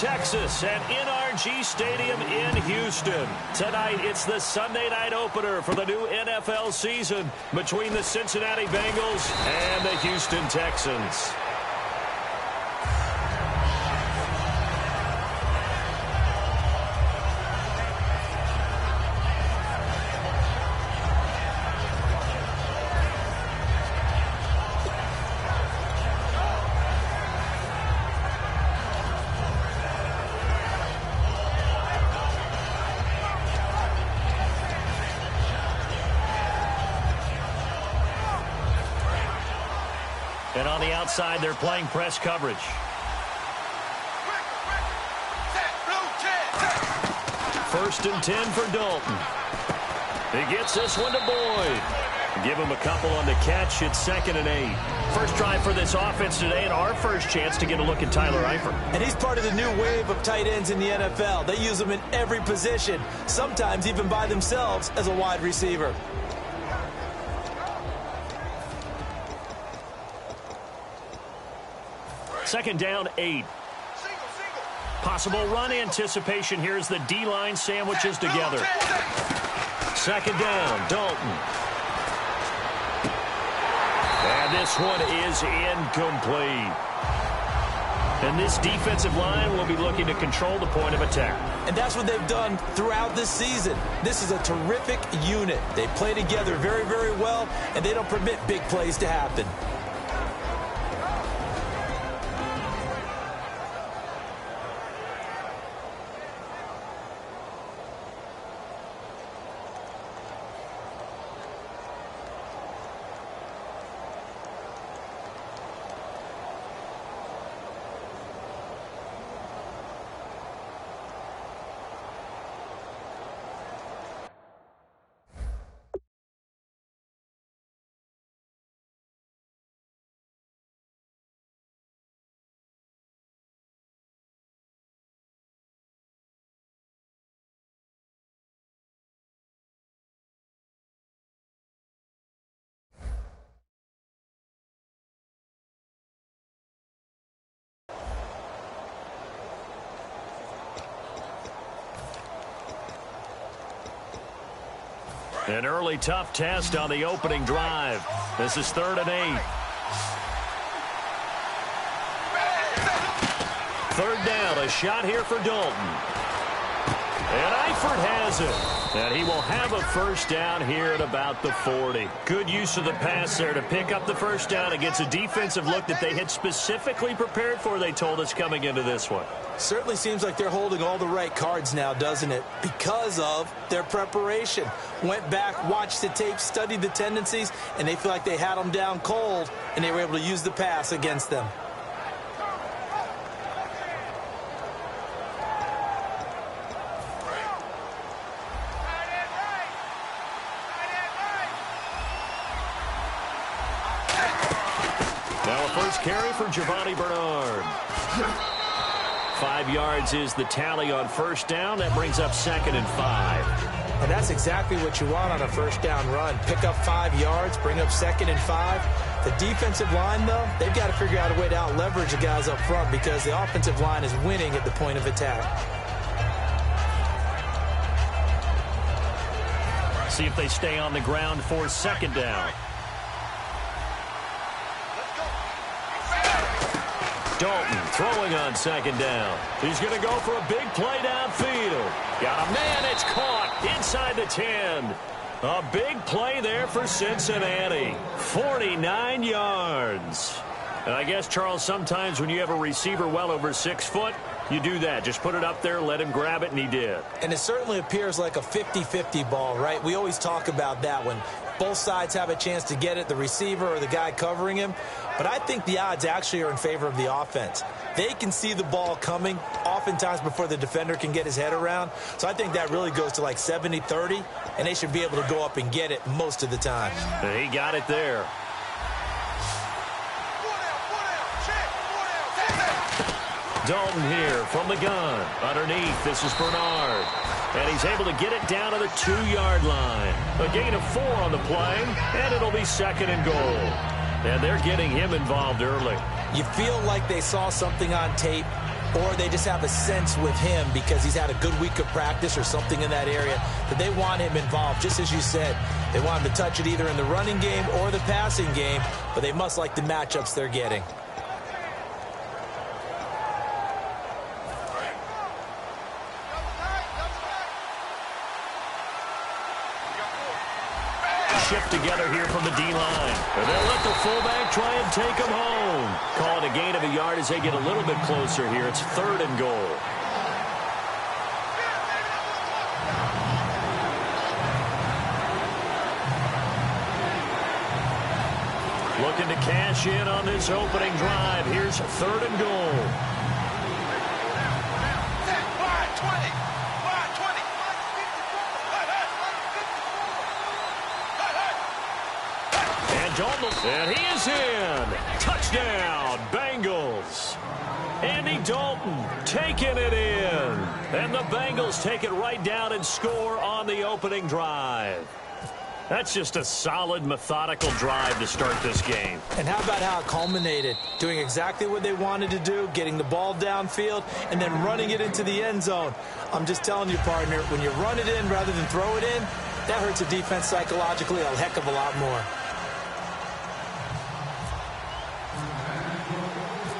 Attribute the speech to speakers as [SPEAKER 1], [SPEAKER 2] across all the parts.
[SPEAKER 1] Texas at NRG Stadium in Houston. Tonight, it's the Sunday night opener for the new NFL season between the Cincinnati Bengals and the Houston Texans. And on the outside, they're playing press coverage. First and 10 for Dalton. He gets this one to Boyd. Give him a couple on the catch. It's 2nd and 8. First drive for this offense today, and our first chance to get a look at Tyler Eifert.
[SPEAKER 2] And he's part of the new wave of tight ends in the NFL. They use them in every position, sometimes even by themselves as a wide receiver.
[SPEAKER 1] Second down, 8. Possible run anticipation here as the D-line sandwiches together. Second down, Dalton. And this one is incomplete. And this defensive line will be looking to control the point of attack.
[SPEAKER 2] And that's what they've done throughout this season. This is a terrific unit. They play together very, very well, and they don't permit big plays to happen.
[SPEAKER 1] An early tough test on the opening drive. This is 3rd and 8. 3rd down, a shot here for Dalton. And Eifert has it. And he will have a first down here at about the 40. Good use of the pass there to pick up the first down against a defensive look that they had specifically prepared for, they told us, coming into this one.
[SPEAKER 2] Certainly seems like they're holding all the right cards now, doesn't it? Because of their preparation. Went back, watched the tape, studied the tendencies, and they feel like they had them down cold, and they were able to use the pass against them.
[SPEAKER 1] Now a first carry for Giovanni Bernard. 5 yards is the tally on first down. That brings up 2nd and 5.
[SPEAKER 2] And that's exactly what you want on a first down run. Pick up 5 yards, bring up 2nd and 5. The defensive line, though, they've got to figure out a way to out-leverage the guys up front because the offensive line is winning at the point of attack.
[SPEAKER 1] See if they stay on the ground for 2nd down. Dalton throwing on 2nd down. He's going to go for a big play downfield. Got a man, it's caught inside the 10. A big play there for Cincinnati. 49 yards. And I guess, Charles, sometimes when you have a receiver well over 6 foot, you do that. Just put it up there, let him grab it, and he did. And
[SPEAKER 2] it certainly appears like a 50-50 ball, right? We always talk about that when both sides have a chance to get it, the receiver or the guy covering him. But I think the odds actually are in favor of the offense. They can see the ball coming oftentimes before the defender can get his head around. So I think that really goes to like 70-30, and they should be able to go up and get it most of the time.
[SPEAKER 1] He got it there. Dalton here from the gun. Underneath, this is Bernard. And he's able to get it down to the 2-yard line. A gain of 4 on the play, and it'll be 2nd and goal. And they're getting him involved early.
[SPEAKER 2] You feel like they saw something on tape or they just have a sense with him because he's had a good week of practice or something in that area that they want him involved. Just as you said, they want him to touch it either in the running game or the passing game, but they must like the matchups they're getting.
[SPEAKER 1] Shift together here from the D-line. And they'll let the fullback try and take him home. Call it a gain of a yard as they get a little bit closer here. It's 3rd and goal. Looking to cash in on this opening drive. Here's 3rd and goal. And he is in. Touchdown, Bengals. Andy Dalton taking it in. And the Bengals take it right down and score on the opening drive. That's just a solid, methodical drive to start this game.
[SPEAKER 2] And how about how it culminated? Doing exactly what they wanted to do, getting the ball downfield, and then running it into the end zone. I'm just telling you, partner, when you run it in rather than throw it in, that hurts a defense psychologically a heck of a lot more.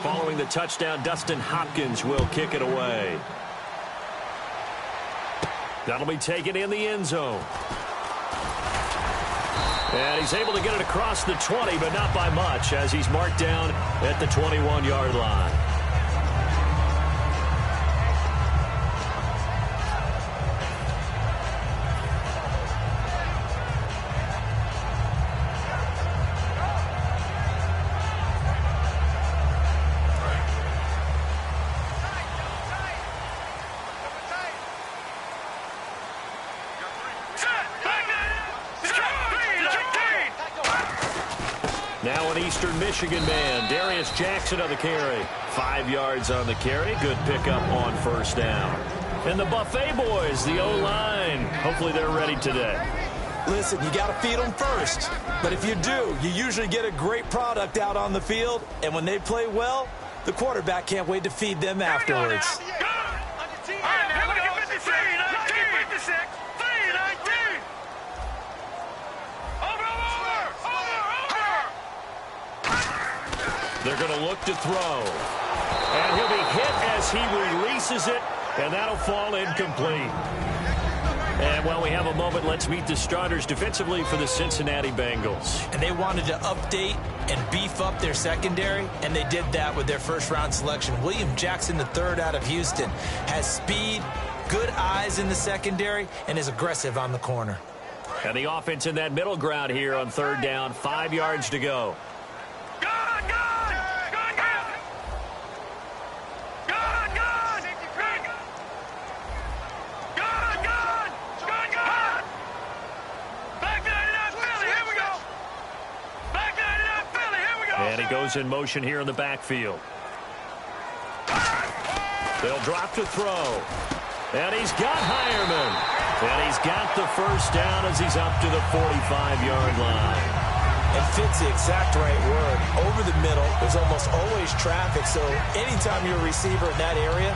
[SPEAKER 1] Following the touchdown, Dustin Hopkins will kick it away. That'll be taken in the end zone. And he's able to get it across the 20, but not by much, as he's marked down at the 21-yard line. Now an Eastern Michigan man, Darius Jackson on the carry. 5 yards on the carry. Good pickup on 1st down. And the Buffet boys, the O-line. Hopefully they're ready today.
[SPEAKER 2] Listen, you got to feed them first. But if you do, you usually get a great product out on the field. And when they play well, the quarterback can't wait to feed them afterwards.
[SPEAKER 1] They're going to look to throw. And he'll be hit as he releases it, and that'll fall incomplete. And while we have a moment, let's meet the starters defensively for the Cincinnati Bengals.
[SPEAKER 2] And they wanted to update and beef up their secondary, and they did that with their first-round selection. William Jackson III out of Houston has speed, good eyes in the secondary, and is aggressive on the corner.
[SPEAKER 1] And the offense in that middle ground here on 3rd down, 5 yards to go. And he goes in motion here in the backfield. They'll drop to throw. And he's got Hireman. And he's got the 1st down as he's up to the 45-yard line.
[SPEAKER 2] And fits the exact right word. Over the middle, there's almost always traffic. So anytime you're a receiver in that area,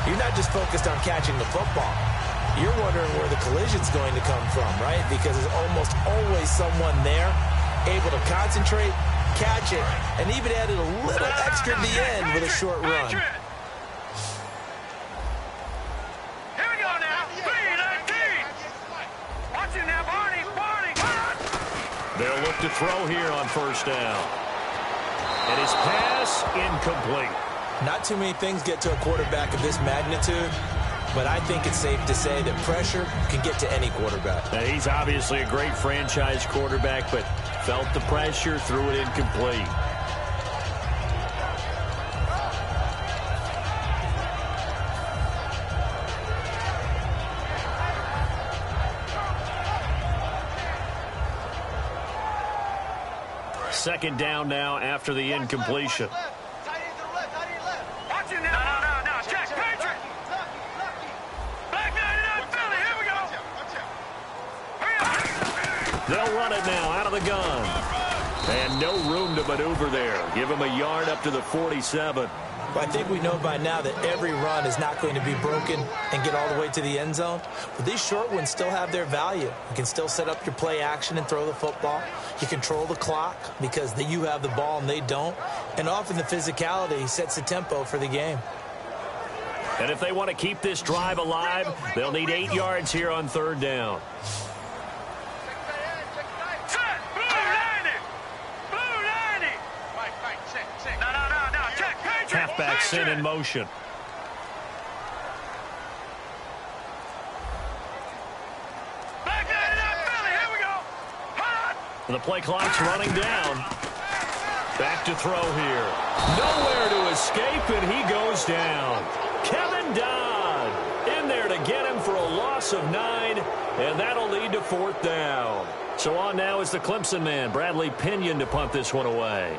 [SPEAKER 2] you're not just focused on catching the football. You're wondering where the collision's going to come from, right? Because there's almost always someone there able to concentrate, catch it, and even added a little extra at the end with a short run.
[SPEAKER 3] Here we go now. 3-19. Watch it now, Barney.
[SPEAKER 1] They'll look to throw here on 1st down. And his pass incomplete.
[SPEAKER 2] Not too many things get to a quarterback of this magnitude, but I think it's safe to say that pressure can get to any quarterback.
[SPEAKER 1] Now, he's obviously a great franchise quarterback, but felt the pressure, threw it incomplete. Second down now after the incompletion. They'll run it now out of the gun. And no room to maneuver there. Give him a yard up to the 47.
[SPEAKER 2] Well, I think we know by now that every run is not going to be broken and get all the way to the end zone. But these short ones still have their value. You can still set up your play action and throw the football. You control the clock because you have the ball and they don't. And often the physicality sets the tempo for the game.
[SPEAKER 1] And if they want to keep this drive alive, they'll need 8 yards here on 3rd down. Halfback sent in motion. And the play clock's running down. Back to throw here. Nowhere to escape, and he goes down. Kevin Dodd in there to get him for a loss of 9, and that'll lead to 4th down. So on now is the Clemson man, Bradley Pinion, to punt this one away.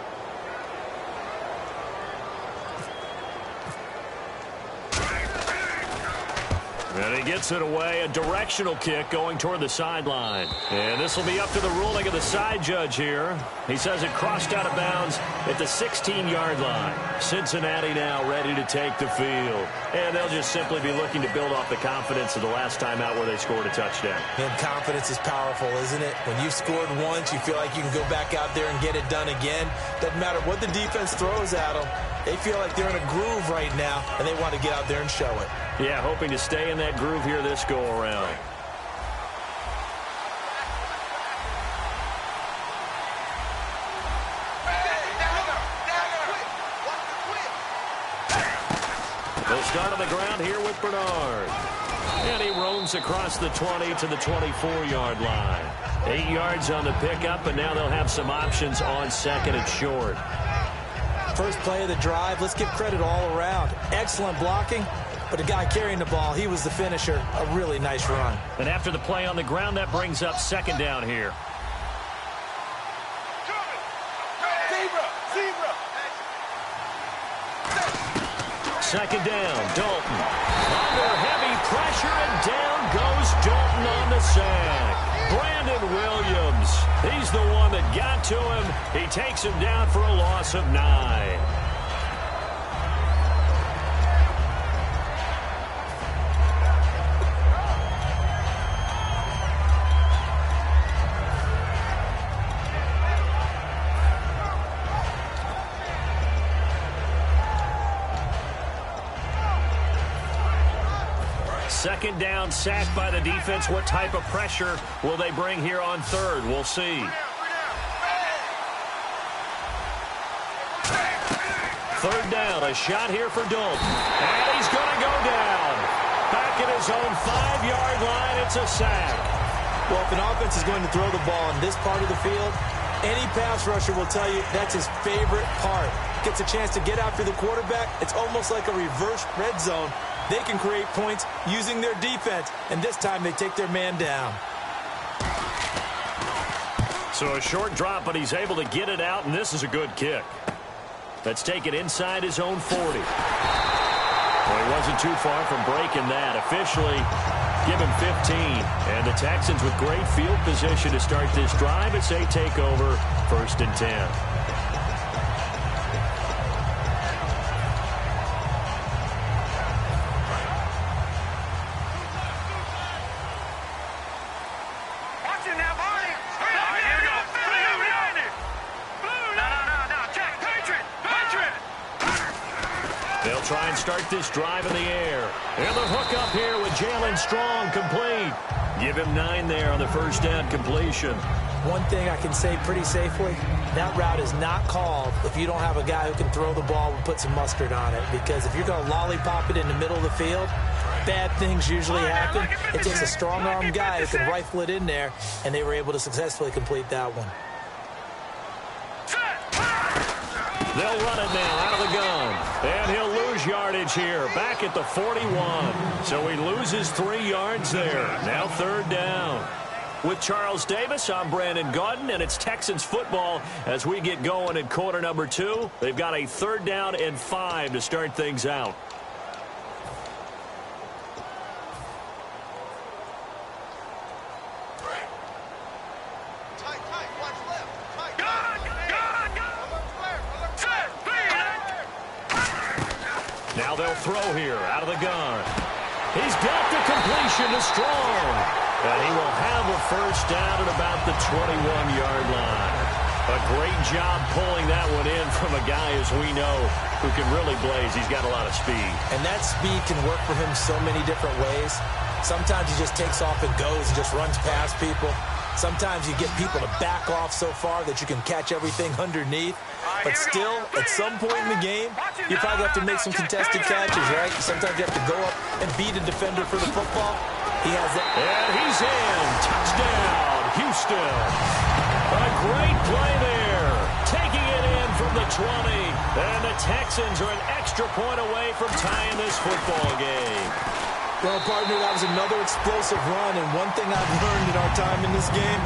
[SPEAKER 1] And he gets it away, a directional kick going toward the sideline. And this will be up to the ruling of the side judge here. He says it crossed out of bounds at the 16-yard line. Cincinnati now ready to take the field. And they'll just simply be looking to build off the confidence of the last time out where they scored a touchdown.
[SPEAKER 2] And confidence is powerful, isn't it? When you've scored once, you feel like you can go back out there and get it done again. Doesn't matter what the defense throws at them. They feel like they're in a groove right now, and they want to get out there and show it.
[SPEAKER 1] Yeah, hoping to stay in that groove here this go-around. They'll start on the ground here with Bernard. And he roams across the 20 to the 24-yard line. 8 yards on the pickup, and now they'll have some options on 2nd and short.
[SPEAKER 2] First play of the drive, let's give credit all around. Excellent blocking, but the guy carrying the ball, he was the finisher. A really nice run.
[SPEAKER 1] And after the play on the ground, that brings up 2nd down here. Second down, Dalton. Under heavy pressure, and down goes Dalton on the sack. Brandon Williams, he's the one that got to him. He takes him down for a loss of 9. Second down, sacked by the defense. What type of pressure will they bring here on 3rd? We'll see. 3rd down, a shot here for Dalton. And he's going to go down. Back at his own 5-yard line, it's a sack.
[SPEAKER 2] Well, if an offense is going to throw the ball in this part of the field, any pass rusher will tell you that's his favorite part. Gets a chance to get after the quarterback. It's almost like a reverse red zone. They can create points using their defense, and this time they take their man down.
[SPEAKER 1] So a short drop, but he's able to get it out, and this is a good kick. Let's take it inside his own 40. Well, he wasn't too far from breaking that. Officially, give him 15. And the Texans with great field position to start this drive as they take over 1st and 10. Try and start this drive in the air. And the hook up here with Jalen Strong complete. Give him 9 there on the 1st down completion.
[SPEAKER 2] One thing I can say pretty safely, that route is not called if you don't have a guy who can throw the ball and put some mustard on it. Because if you're going to lollipop it in the middle of the field, bad things usually happen. It takes a strong-arm guy who can rifle it in there, and they were able to successfully complete that one.
[SPEAKER 1] They'll run it now out of the gun. And he'll lose yardage here. Back at the 41. So he loses 3 yards there. Now 3rd down. With Charles Davis, I'm Brandon Gaudin, and it's Texans football as we get going in quarter number 2. They've got a 3rd down and 5 to start things out. They'll throw here out of the gun. He's got the completion to Strong. And he will have a first down at about the 21-yard line. A great job pulling that one in from a guy, as we know, who can really blaze. He's got a lot of speed.
[SPEAKER 2] And that speed can work for him so many different ways. Sometimes he just takes off and goes and just runs past people. Sometimes you get people to back off so far that you can catch everything underneath. But still, at some point in the game, you probably have to make some contested catches, right? Sometimes you have to go up and beat a defender for the football. He has that.
[SPEAKER 1] And he's in. Touchdown, Houston. A great play there. Taking it in from the 20. And the Texans are an extra point away from tying this football game.
[SPEAKER 2] Well, partner, that was another explosive run, and one thing I've learned in our time in this game,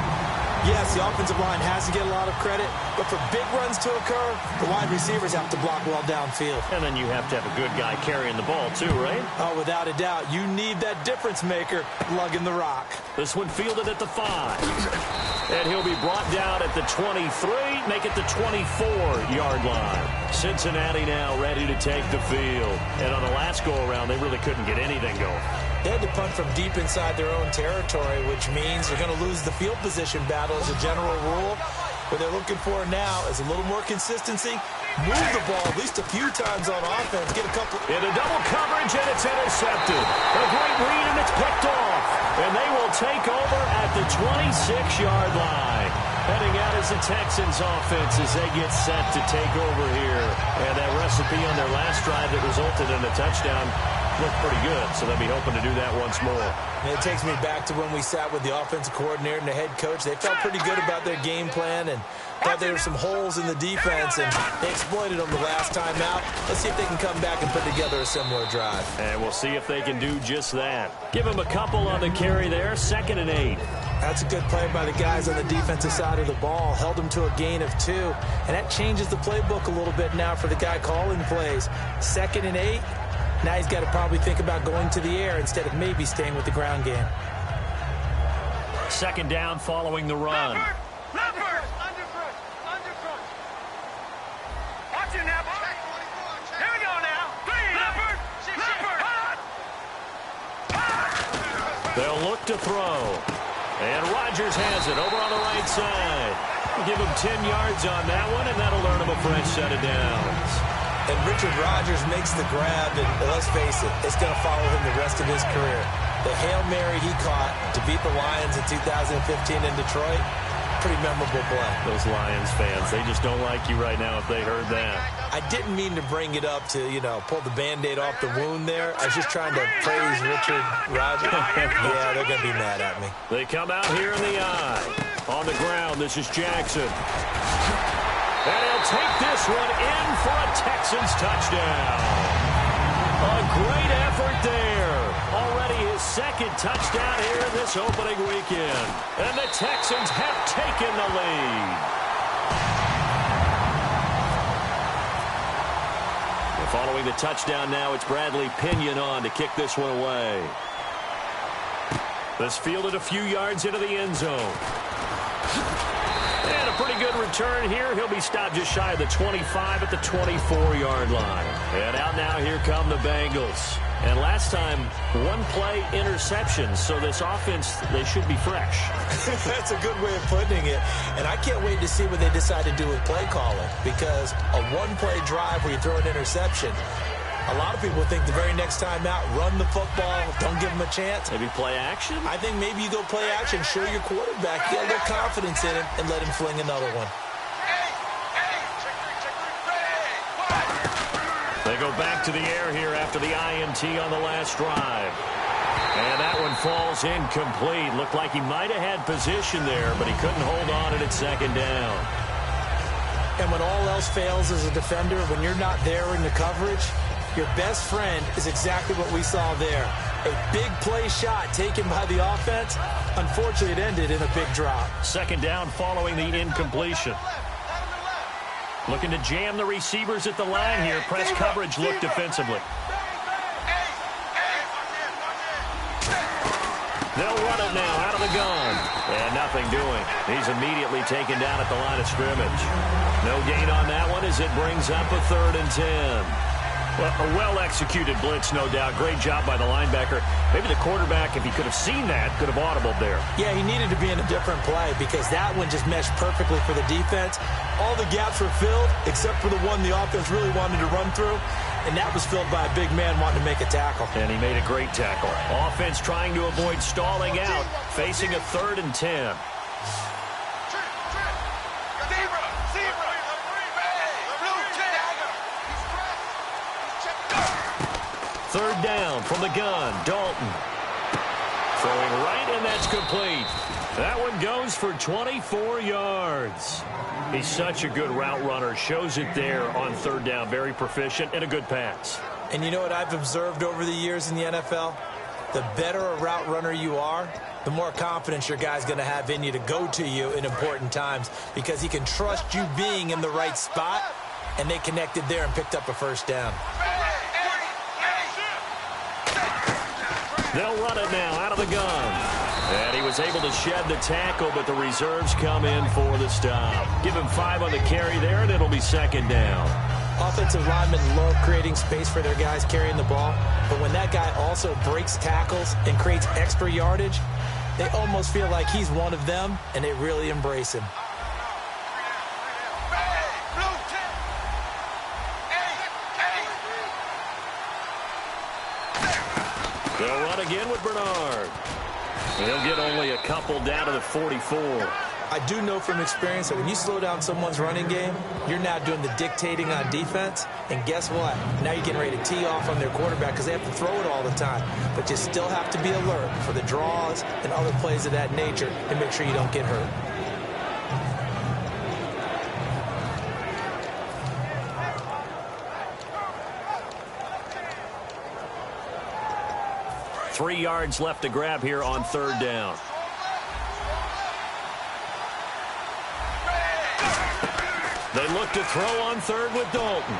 [SPEAKER 2] yes, the offensive line has to get a lot of credit, but for big runs to occur, the wide receivers have to block well downfield.
[SPEAKER 1] And then you have to have a good guy carrying the ball too, right?
[SPEAKER 2] Oh, without a doubt. You need that difference maker lugging the rock.
[SPEAKER 1] This one fielded at the 5. And he'll be brought down at the 23, make it the 24-yard line. Cincinnati now ready to take the field. And on the last go-around, they really couldn't get anything going.
[SPEAKER 2] They had to punt from deep inside their own territory, which means they're going to lose the field position battle as a general rule. What they're looking for now is a little more consistency. Move the ball at least a few times on offense. Get a couple.
[SPEAKER 1] Into double coverage, and it's intercepted. A great read, and it's picked off. And they will take over at the 26-yard line. Heading out is the Texans offense as they get set to take over here. And that recipe on their last drive that resulted in a touchdown looked pretty good, so they'll be hoping to do that once more.
[SPEAKER 2] And it takes me back to when we sat with the offensive coordinator and the head coach. They felt pretty good about their game plan and thought there were some holes in the defense, and they exploited them the last time out. Let's see if they can come back and put together a similar drive.
[SPEAKER 1] And we'll see if they can do just that. Give them a couple on the carry there, 2nd and 8.
[SPEAKER 2] That's a good play by the guys on the defensive side of the ball. Held them to a gain of 2, and that changes the playbook a little bit now for the guy calling plays. 2nd and 8. Now he's got to probably think about going to the air instead of maybe staying with the ground game.
[SPEAKER 1] 2nd down following the run.
[SPEAKER 3] Leopard! Underfoot! Watch it now, boy. Here we go now. Leopard!
[SPEAKER 1] They'll look to throw. And Rodgers has it over on the right side. Give him 10 yards on that one, and that'll earn him a fresh set of downs.
[SPEAKER 2] And Richard Rodgers makes the grab, and let's face it, it's going to follow him the rest of his career. The Hail Mary he caught to beat the Lions in 2015 in Detroit, pretty memorable play.
[SPEAKER 1] Those Lions fans, they just don't like you right now if they heard that.
[SPEAKER 2] I didn't mean to bring it up to, pull the Band-Aid off the wound there. I was just trying to praise Richard Rodgers. Yeah, they're going to be mad at me.
[SPEAKER 1] They come out here in the eye. On the ground, this is Jackson. And he'll take this one in for a Texans touchdown. A great effort there. Already his 2nd touchdown here in this opening weekend. And the Texans have taken the lead. And following the touchdown now, it's Bradley Pinion on to kick this one away. This fielded a few yards into the end zone. And a pretty good return here. He'll be stopped just shy of the 25 at the 24-yard line. And out now, here come the Bengals. And last time, 1-play interceptions. So this offense, they should be fresh.
[SPEAKER 2] That's a good way of putting it. And I can't wait to see what they decide to do with play calling. Because a 1-play drive where you throw an interception, a lot of people think the very next time out, run the football, don't give them a chance.
[SPEAKER 1] Maybe play action?
[SPEAKER 2] I think maybe you go play action, show your quarterback, get a little confidence in him, and let him fling another one.
[SPEAKER 1] They go back to the air here after the INT on the last drive. And that one falls incomplete. Looked like he might have had position there, but he couldn't hold on at 2nd down.
[SPEAKER 2] And when all else fails as a defender, when you're not there in the coverage, your best friend is exactly what we saw there. A big play shot taken by the offense. Unfortunately, it ended in a big drop.
[SPEAKER 1] 2nd down following the incompletion. Looking to jam the receivers at the line here. Press coverage look defensively. They'll run it now out of the gun. And nothing doing. He's immediately taken down at the line of scrimmage. No gain on that one as it brings up a 3rd and 10. Well, a well-executed blitz, no doubt. Great job by the linebacker. Maybe the quarterback, if he could have seen that, could have audibled there.
[SPEAKER 2] Yeah, he needed to be in a different play because that one just meshed perfectly for the defense. All the gaps were filled except for the one the offense really wanted to run through, and that was filled by a big man wanting to make a tackle.
[SPEAKER 1] And he made a great tackle. Offense trying to avoid stalling out, facing a 3rd and 10. Third down from the gun, Dalton. Throwing right, and that's complete. That one goes for 24 yards. He's such a good route runner. Shows it there on 3rd down. Very proficient and a good pass.
[SPEAKER 2] And you know what I've observed over the years in the NFL? The better a route runner you are, the more confidence your guy's going to have in you to go to you in important times because he can trust you being in the right spot, and they connected there and picked up a 1st down.
[SPEAKER 1] They'll run it now out of the gun. And he was able to shed the tackle, but the reserves come in for the stop. Give him 5 on the carry there, and it'll be 2nd down.
[SPEAKER 2] Offensive linemen love creating space for their guys carrying the ball, but when that guy also breaks tackles and creates extra yardage, they almost feel like he's one of them, and they really embrace him.
[SPEAKER 1] They'll run again with Bernard. They'll get only a couple down to the 44.
[SPEAKER 2] I do know from experience that when you slow down someone's running game, you're now doing the dictating on defense. And guess what? Now you're getting ready to tee off on their quarterback because they have to throw it all the time. But you still have to be alert for the draws and other plays of that nature and make sure you don't get hurt.
[SPEAKER 1] Three yards left to grab here on 3rd down. They look to throw on 3rd with Dalton.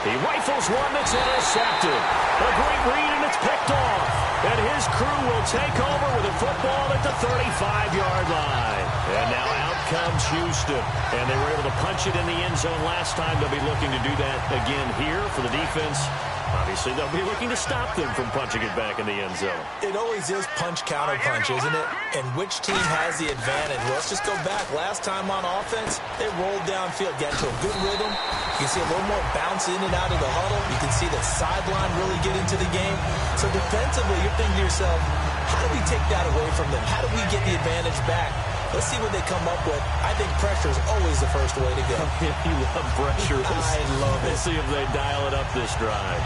[SPEAKER 1] He rifles one that's intercepted. A great read, and it's picked off. And his crew will take over with a football at the 35-yard line. And now out comes Houston. And they were able to punch it in the end zone last time. They'll be looking to do that again here for the defense. Obviously, they'll be looking to stop them from punching it back in the end zone.
[SPEAKER 2] It always is punch-counter-punch, isn't it? And which team has the advantage? Well, let's just go back. Last time on offense, they rolled downfield, got into a good rhythm. You can see a little more bounce in and out of the huddle. You can see the sideline really get into the game. So defensively, you're thinking to yourself, how do we take that away from them? How do we get the advantage back? Let's see what they come up with. I think pressure is always the first way to go.
[SPEAKER 1] You love pressure.
[SPEAKER 2] I love it.
[SPEAKER 1] We'll see if they dial it up this drive.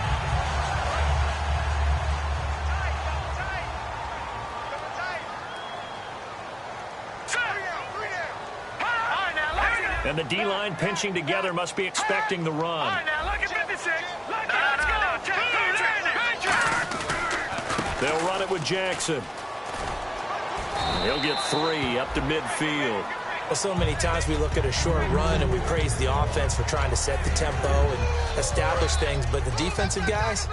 [SPEAKER 1] And the D-line pinching together must be expecting the run.
[SPEAKER 3] All right, now look at 56. Look at, let's go.
[SPEAKER 1] They'll run it with Jackson. He'll get 3 up to midfield.
[SPEAKER 2] Well, so many times we look at a short run and we praise the offense for trying to set the tempo and establish things, but the defensive guys,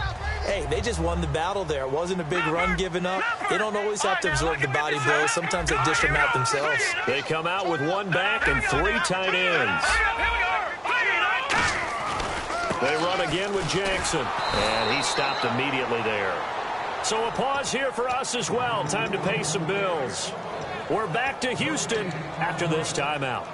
[SPEAKER 2] hey, they just won the battle there. It wasn't a big run given up. They don't always have to absorb the body blows. Sometimes they dish them out themselves.
[SPEAKER 1] They come out with 1 back and 3 tight ends. They run again with Jackson, and he stopped immediately there. So a pause here for us as well. Time to pay some bills. We're back to Houston after this timeout.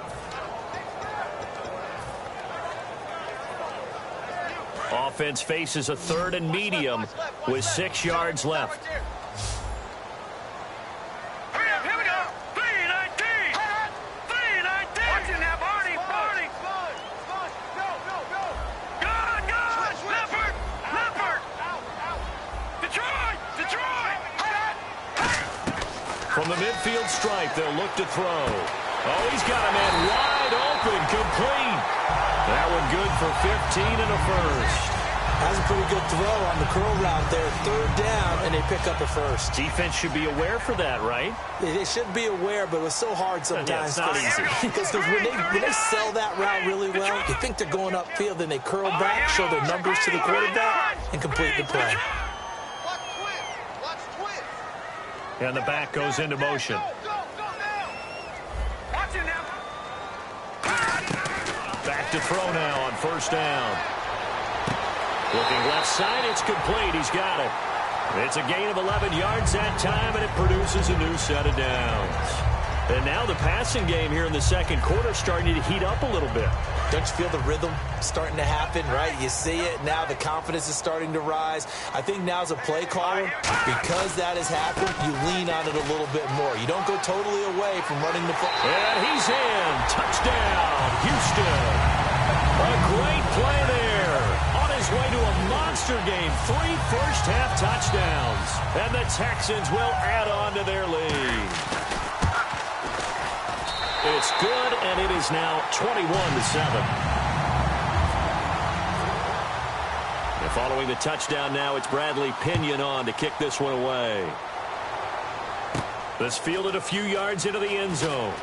[SPEAKER 1] Offense faces a 3rd and medium with 6 yards left.
[SPEAKER 3] Here we go. 319. 319. Watch it now, Barney. Barney. Go. Leopard. Detroit.
[SPEAKER 1] From the midfield stripe, they'll look to throw. Oh, he's got a man wide open, complete. That one good for 15 and a first.
[SPEAKER 2] That's a pretty good throw on the curl route there. 3rd down, and they pick up a first.
[SPEAKER 1] Defense should be aware for that, right?
[SPEAKER 2] They should be aware, but it was so hard sometimes.
[SPEAKER 1] Yeah, it's not easy.
[SPEAKER 2] Because when they sell that route really well, you think they're going upfield, then they curl back, show their numbers to the quarterback, and complete the play.
[SPEAKER 1] And the back goes into motion. Back to throw now on 1st down. Looking left side, it's complete. He's got it. It's a gain of 11 yards that time, and it produces a new set of downs. And now the passing game here in the second quarter starting to heat up a little bit.
[SPEAKER 2] Don't you feel the rhythm starting to happen, right? You see it. Now the confidence is starting to rise. I think now as a play caller, because that has happened, you lean on it a little bit more. You don't go totally away from running the football.
[SPEAKER 1] And he's in. Touchdown, Houston. A great play there. On his way to a monster game. 3 first-half touchdowns. And the Texans will add on to their lead. It's good, and it is now 21-7. And following the touchdown now, it's Bradley Pinion on to kick this one away. This fielded a few yards into the end zone.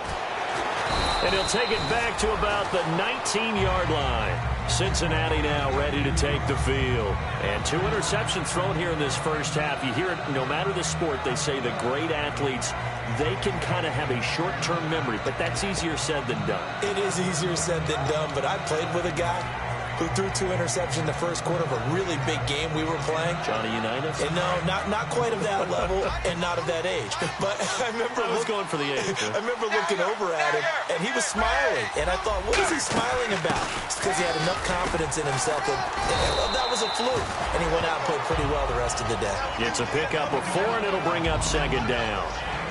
[SPEAKER 1] And he'll take it back to about the 19-yard line. Cincinnati now ready to take the field. And 2 interceptions thrown here in this first half. You hear it, no matter the sport, they say the great athletes, they can kind of have a short-term memory, but that's easier said than done.
[SPEAKER 2] It is easier said than done, but I played with a guy who threw 2 interceptions in the first quarter of a really big game we were playing.
[SPEAKER 1] Johnny Unitas?
[SPEAKER 2] And no, not quite of that level and not of that age. But I remember
[SPEAKER 1] I was going for the age.
[SPEAKER 2] I remember looking over at him, and he was smiling. And I thought, what is he smiling about? It's because he had enough confidence in himself that that was a fluke. And he went out and played pretty well the rest of the day.
[SPEAKER 1] It's a pickup of 4, and it'll bring up second down.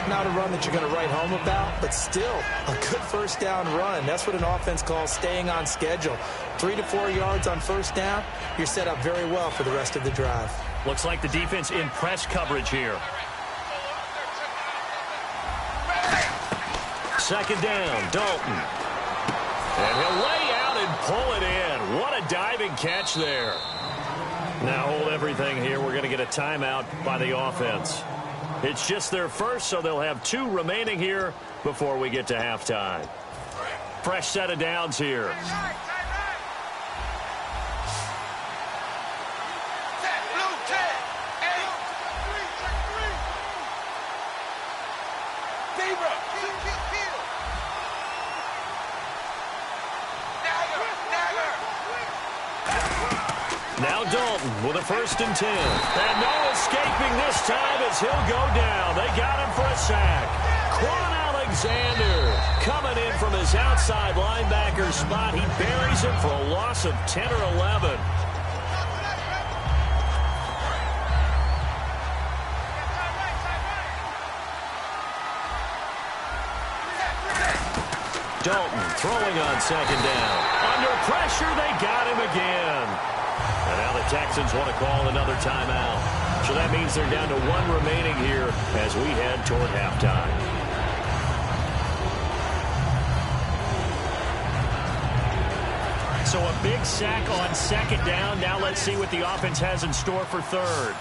[SPEAKER 2] Not a run that you're going to write home about, but still a good first down run. That's what an offense calls staying on schedule. 3 to 4 yards on first down, you're set up very well for the rest of the drive.
[SPEAKER 1] Looks like the defense in press coverage here. Second down, Dalton. And he'll lay out and pull it in. What a diving catch there. Now hold everything here. We're going to get a timeout by the offense. It's just their first, so they'll have 2 remaining here before we get to halftime. Fresh set of downs here. Now Dalton with a 1st and 10. And no escaping this time as he'll go down. They got him for a sack. Quan Alexander coming in from his outside linebacker spot. He buries him for a loss of 10 or 11. Dalton throwing on second down. Under pressure, they got him again. And now the Texans want to call another timeout. So that means they're down to 1 remaining here as we head toward halftime. So a big sack on second down. Now let's see what the offense has in store for third.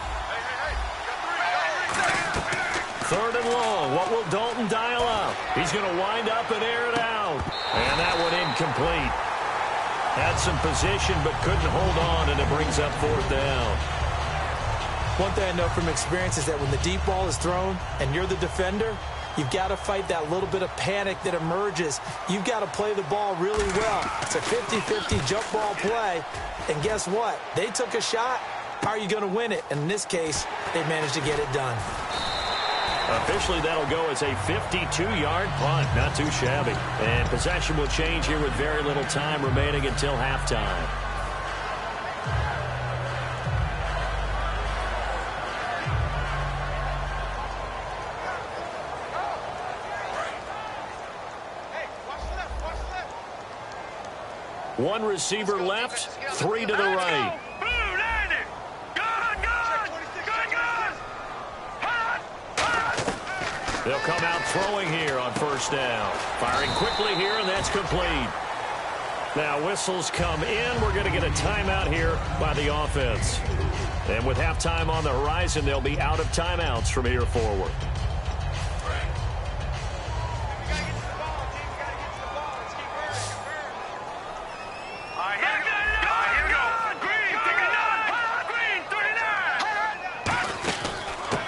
[SPEAKER 1] 3rd and long. What will Dalton dial up? He's going to wind up and air it out. And that one incomplete. Had some position but couldn't hold on, and it brings up 4th down.
[SPEAKER 2] One thing I know from experience is that when the deep ball is thrown and you're the defender, you've got to fight that little bit of panic that emerges. You've got to play the ball really well. It's a 50-50 jump ball play. And guess what? They took a shot. How are you going to win it? And in this case, they managed to get it done.
[SPEAKER 1] Officially, that'll go as a 52-yard punt. Not too shabby. And possession will change here with very little time remaining until halftime. One receiver left, 3 to the right. They'll come out throwing here on first down. Firing quickly here, and that's complete. Now whistles come in. We're going to get a timeout here by the offense. And with halftime on the horizon, they'll be out of timeouts from here forward.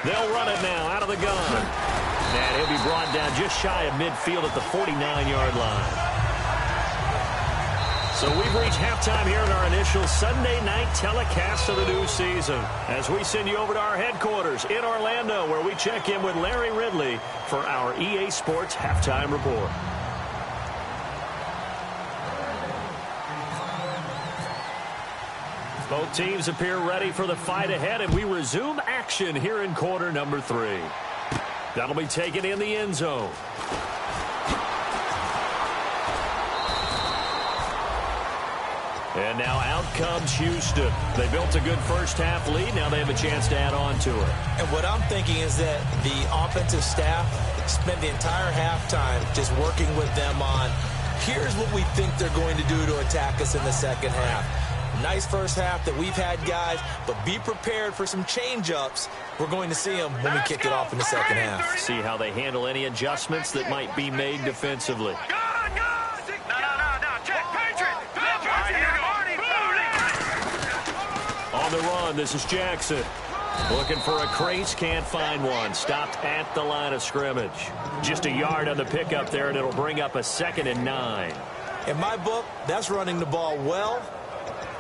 [SPEAKER 1] They'll run it now out of the gun. And he'll be brought down just shy of midfield at the 49-yard line. So we've reached halftime here in our initial Sunday night telecast of the new season as we send you over to our headquarters in Orlando where we check in with Larry Ridley for our EA Sports Halftime Report. Both teams appear ready for the fight ahead, and we resume action here in quarter number 3. That'll be taken in the end zone. And now out comes Houston. They built a good first-half lead. Now they have a chance to add on to it.
[SPEAKER 2] And what I'm thinking is that the offensive staff spent the entire halftime just working with them on, here's what we think they're going to do to attack us in the second half. Nice first half that we've had, guys, but be prepared for some change-ups. We're going to see them when we kick it off in the second half.
[SPEAKER 1] See how they handle any adjustments that might be made defensively. On the run, this is Jackson. Looking for a crease, can't find one. Stopped at the line of scrimmage. Just a yard on the pickup there, and it'll bring up a 2nd and 9.
[SPEAKER 2] In my book, that's running the ball well,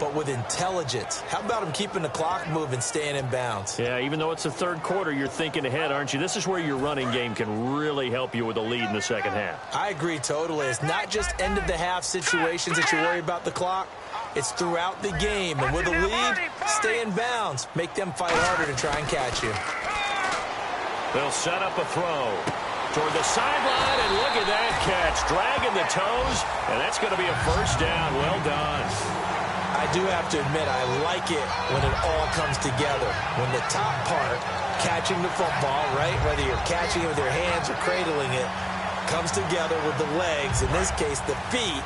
[SPEAKER 2] but with intelligence. How about him keeping the clock moving, staying in bounds?
[SPEAKER 1] Yeah, even though it's the third quarter, you're thinking ahead, aren't you? This is where your running game can really help you with a lead in the second half.
[SPEAKER 2] I agree totally. It's not just end-of-the-half situations that you worry about the clock. It's throughout the game. And with a lead, stay in bounds. Make them fight harder to try and catch you.
[SPEAKER 1] They'll set up a throw toward the sideline, and look at that catch. Dragging the toes, and that's going to be a first down. Well done.
[SPEAKER 2] I do have to admit, I like it when it all comes together. When the top part, catching the football, right, whether you're catching it with your hands or cradling it, comes together with the legs, in this case the feet,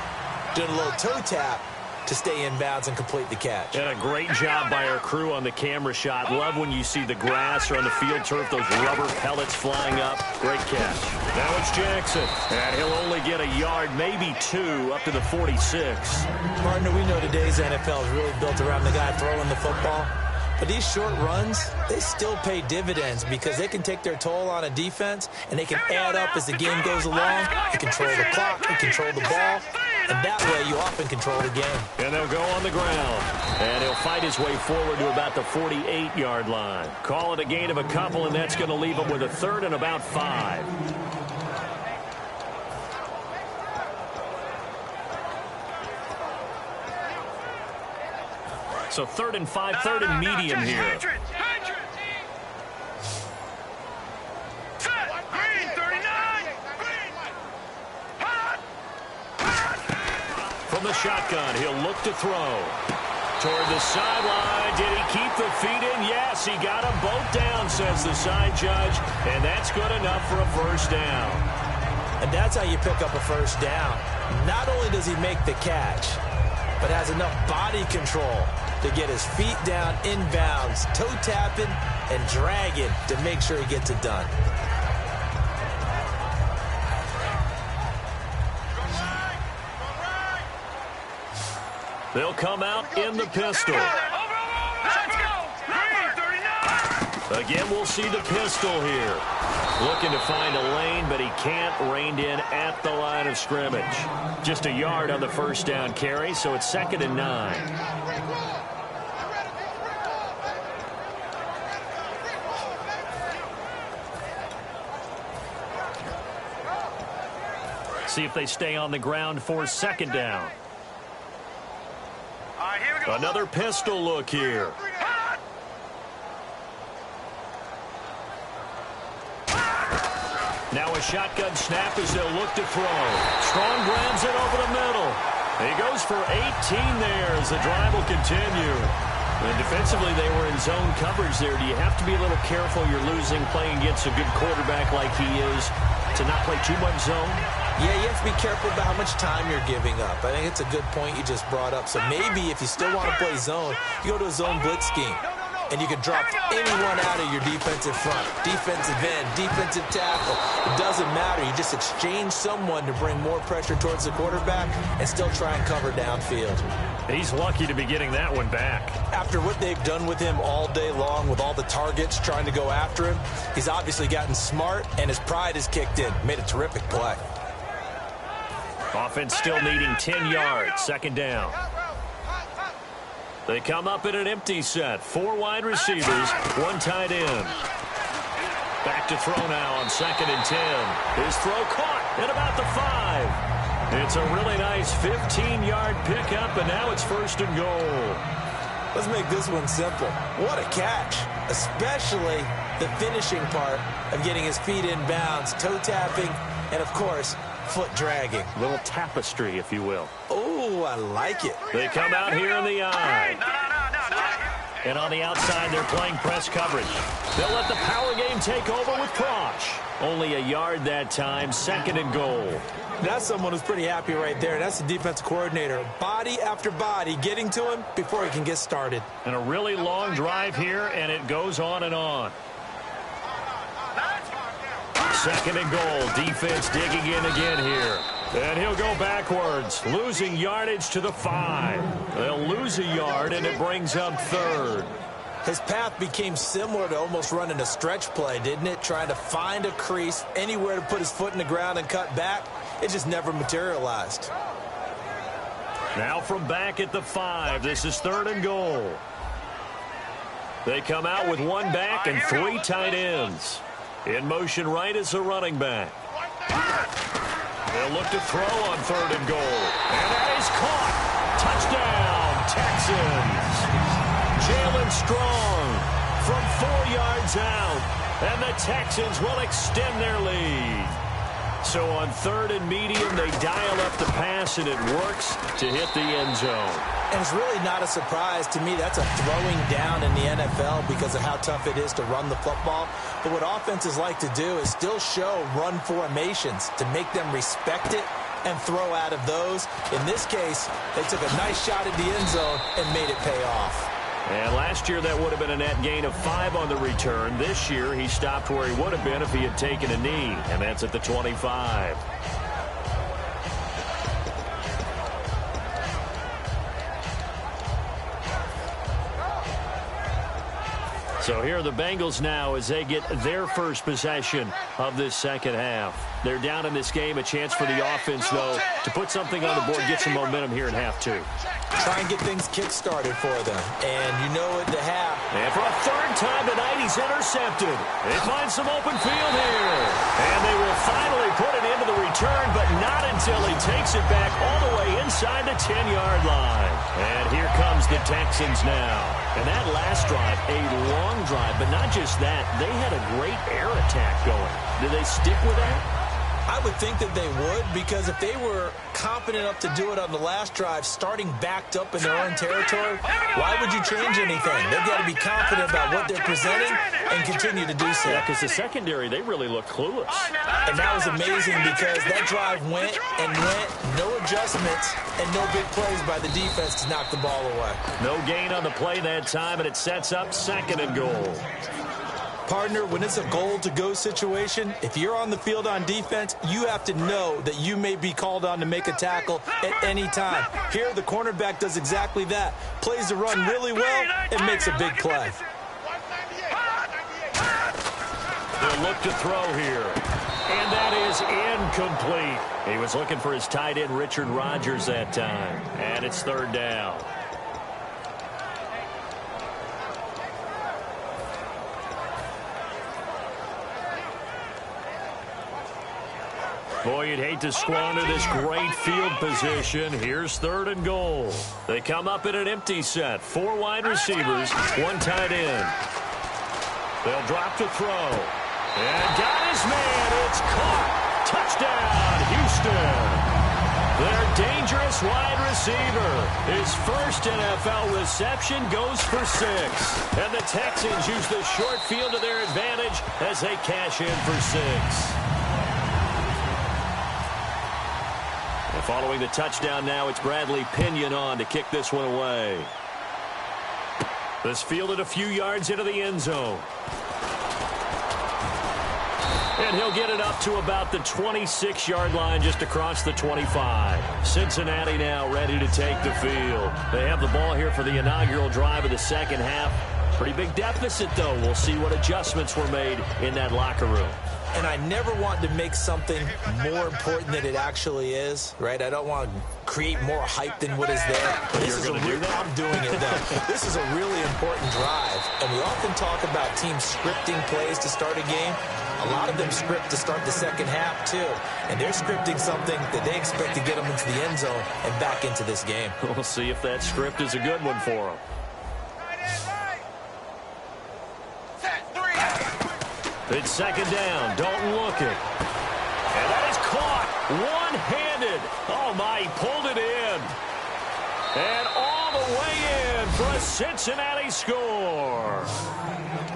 [SPEAKER 2] doing a little toe tap to stay in bounds and complete the catch.
[SPEAKER 1] And a great job by our crew on the camera shot. Love when you see the grass or on the field turf, those rubber pellets flying up. Great catch. Now it's Jackson. And he'll only get a yard, maybe 2, up to the 46.
[SPEAKER 2] Partner, we know today's NFL is really built around the guy throwing the football. But these short runs, they still pay dividends because they can take their toll on a defense and they can add up as the game goes along. They control the clock, they control the ball, and that way you often control the game.
[SPEAKER 1] And they'll go on the ground. And he'll fight his way forward to about the 48-yard line. Call it a gain of a couple, and that's going to leave him with a 3rd and about 5. So 3rd and 5, 3rd and medium here. From the shotgun, he'll look to throw. Toward the sideline, did he keep the feet in? Yes, he got them both down, says the side judge, and that's good enough for a first down.
[SPEAKER 2] And that's how you pick up a first down. Not only does he make the catch, but has enough body control to get his feet down inbounds, toe tapping and dragging to make sure he gets it done.
[SPEAKER 1] They'll come out in the pistol. Again, we'll see the pistol here. Looking to find a lane, but he can't. Reined in at the line of scrimmage. Just a yard on the first down carry, so it's 2nd and 9. See if they stay on the ground for 2nd down. Another pistol look here. Now a shotgun snap as they'll look to throw. Strong grabs it over the middle. He goes for 18 there as the drive will continue. And defensively, they were in zone coverage there. Do you have to be a little careful? You're losing playing against a good quarterback like he is to not play too much zone?
[SPEAKER 2] Yeah, you have to be careful about how much time you're giving up. I think it's a good point you just brought up. So maybe if you still want to play zone, you go to a zone blitz scheme. And you can drop anyone out of your defensive front. Defensive end, defensive tackle. It doesn't matter. You just exchange someone to bring more pressure towards the quarterback and still try and cover downfield.
[SPEAKER 1] He's lucky to be getting that one back.
[SPEAKER 2] After what they've done with him all day long with all the targets trying to go after him, he's obviously gotten smart and his pride has kicked in. Made a terrific play.
[SPEAKER 1] Offense still needing 10 yards. Second down. They come up in an empty set. 4 wide receivers, 1 tight end. Back to throw now on 2nd and 10. His throw caught at about the 5. It's a really nice 15-yard pickup, and now it's 1st and goal.
[SPEAKER 2] Let's make this one simple. What a catch, especially the finishing part of getting his feet in bounds, toe tapping, and, of course, foot dragging.
[SPEAKER 1] A little tapestry, if you will.
[SPEAKER 2] Oh, I like it.
[SPEAKER 1] They come out here in the eye. And on the outside, they're playing press coverage. They'll let the power game take over with Prosh. Only a yard that time, 2nd and goal.
[SPEAKER 2] That's someone who's pretty happy right there. That's the defensive coordinator. Body after body getting to him before he can get started.
[SPEAKER 1] And a really long drive here, and it goes on and on. 2nd and goal. Defense digging in again here. And he'll go backwards, losing yardage to the 5. They'll lose a yard, and it brings up 3rd.
[SPEAKER 2] His path became similar to almost running a stretch play, didn't it? Trying to find a crease, anywhere to put his foot in the ground and cut back. It just never materialized.
[SPEAKER 1] Now from back at the 5, this is 3rd and goal. They come out with 1 back and 3 tight ends. In motion right is the running back. They'll look to throw on 3rd and goal. And that is caught. Touchdown, Texans. Jalen Strong from 4 yards out. And the Texans will extend their lead. So on 3rd and medium, they dial up the pass, and it works to hit the end zone.
[SPEAKER 2] And it's really not a surprise to me. That's a throwing down in the NFL because of how tough it is to run the football. But what offenses like to do is still show run formations to make them respect it and throw out of those. In this case, they took a nice shot at the end zone and made it pay off.
[SPEAKER 1] And last year, that would have been a net gain of 5 on the return. This year, he stopped where he would have been if he had taken a knee, and that's at the 25. So here are the Bengals now as they get their first possession of this second half. They're down in this game. A chance for the offense, though, to put something on the board, get some momentum here in half 2.
[SPEAKER 2] Try and get things kick-started for them. And you know at the half.
[SPEAKER 1] And for a 3rd time tonight, he's intercepted. They find some open field here. And they will finally put it into the return, but not until he takes it back all the way inside the 10-yard line. And here comes the Texans now. And that last drive, a long drive, but not just that. They had a great air attack going. Did they stick with that?
[SPEAKER 2] I would think that they would, because if they were confident enough to do it on the last drive, starting backed up in their own territory, why would you change anything? They've got to be confident about what they're presenting and continue to do so.
[SPEAKER 1] Yeah, because the secondary, they really look clueless.
[SPEAKER 2] And that was amazing because that drive went and went, no adjustments, and no big plays by the defense to knock the ball away.
[SPEAKER 1] No gain on the play that time, and it sets up 2nd and goal.
[SPEAKER 2] Partner, when it's a goal-to-go situation, if you're on the field on defense, you have to know that you may be called on to make a tackle at any time. Here, the cornerback does exactly that. Plays the run really well and makes a big play.
[SPEAKER 1] They'll look to throw here. And that is incomplete. He was looking for his tight end, Richard Rodgers, that time. And it's 3rd down. Boy, you'd hate to squander this great field position. Here's 3rd and goal. They come up in an empty set. 4 wide receivers, 1 tight end. They'll drop to throw. And got his man. It's caught. Touchdown, Houston. Their dangerous wide receiver. His first NFL reception goes for 6. And the Texans use the short field to their advantage as they cash in for 6. Following the touchdown now, it's Bradley Pinion on to kick this one away. This fielded a few yards into the end zone. And he'll get it up to about the 26-yard line just across the 25. Cincinnati now ready to take the field. They have the ball here for the inaugural drive of the second half. Pretty big deficit, though. We'll see what adjustments were made in that locker room.
[SPEAKER 2] and I never want to make something more important than it actually is, right? I don't want to create more hype than what is there. But this is I'm doing it, though. This is a really important drive, and we often talk about teams scripting plays to start a game. A lot of them script to start the second half, too. And they're scripting something that they expect to get them into the end zone and back into this game.
[SPEAKER 1] We'll see if that script is a good one for them. It's second down. Dalton looking. And that is caught one-handed. Oh, my, he pulled it in. And all the way in for a Cincinnati score.